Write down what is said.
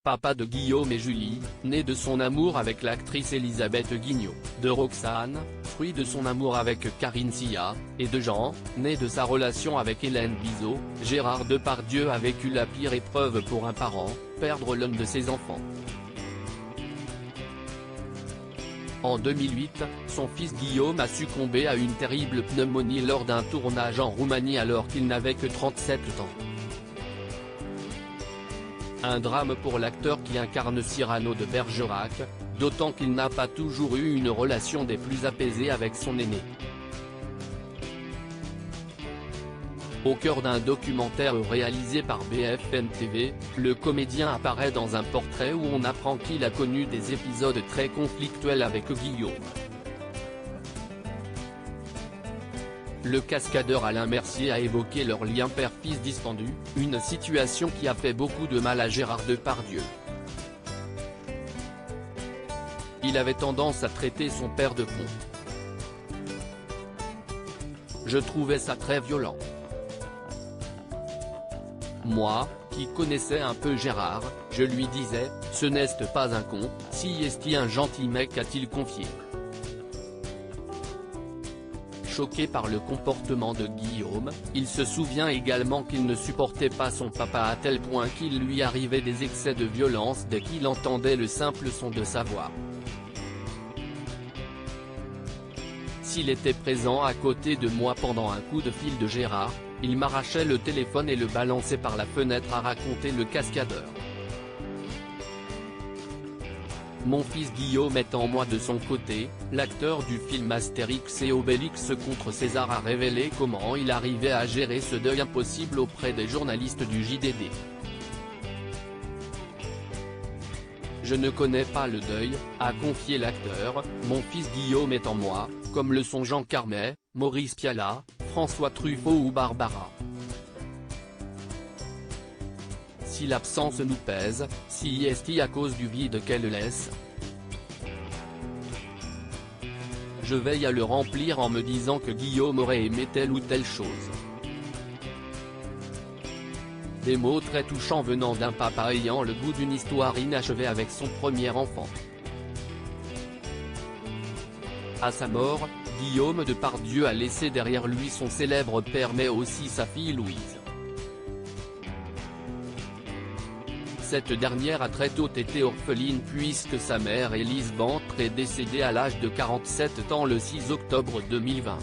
papa de Guillaume et Julie, né de son amour avec l'actrice Elisabeth Guignot, de Roxane, fruit de son amour avec Karine Sia, et de Jean, né de sa relation avec Hélène Bizot. Gérard Depardieu a vécu la pire épreuve pour un parent, perdre l'un de ses enfants. En 2008, son fils Guillaume a succombé à une terrible pneumonie lors d'un tournage en Roumanie alors qu'il n'avait que 37 ans. Un drame pour l'acteur qui incarne Cyrano de Bergerac, d'autant qu'il n'a pas toujours eu une relation des plus apaisées avec son aîné. Au cœur d'un documentaire réalisé par BFM TV, le comédien apparaît dans un portrait où on apprend qu'il a connu des épisodes très conflictuels avec Guillaume. Le cascadeur Alain Mercier a évoqué leur lien père-fils distendu, une situation qui a fait beaucoup de mal à Gérard Depardieu. Il avait tendance à traiter son père de con. Je trouvais ça très violent. Moi, qui connaissais un peu Gérard, je lui disais, ce n'est pas un con, si est un gentil mec, a-t-il confié. Choqué par le comportement de Guillaume, il se souvient également qu'il ne supportait pas son papa à tel point qu'il lui arrivait des excès de violence dès qu'il entendait le simple son de sa voix. S'il était présent à côté de moi pendant un coup de fil de Gérard, il m'arrachait le téléphone et le balançait par la fenêtre, a raconté le cascadeur. Mon fils Guillaume est en moi. De son côté, l'acteur du film Astérix et Obélix contre César a révélé comment il arrivait à gérer ce deuil impossible auprès des journalistes du JDD. Je ne connais pas le deuil, a confié l'acteur, mon fils Guillaume est en moi, comme le sont Jean Carmet, Maurice Pialat, François Truffaut ou Barbara. Si l'absence nous pèse, si est à cause du vide qu'elle laisse, je veille à le remplir en me disant que Guillaume aurait aimé telle ou telle chose. Des mots très touchants venant d'un papa ayant le goût d'une histoire inachevée avec son premier enfant. À sa mort, Guillaume Depardieu a laissé derrière lui son célèbre père mais aussi sa fille Louise. Cette dernière a très tôt été orpheline puisque sa mère Élise Bantre est décédée à l'âge de 47 ans le 6 octobre 2020.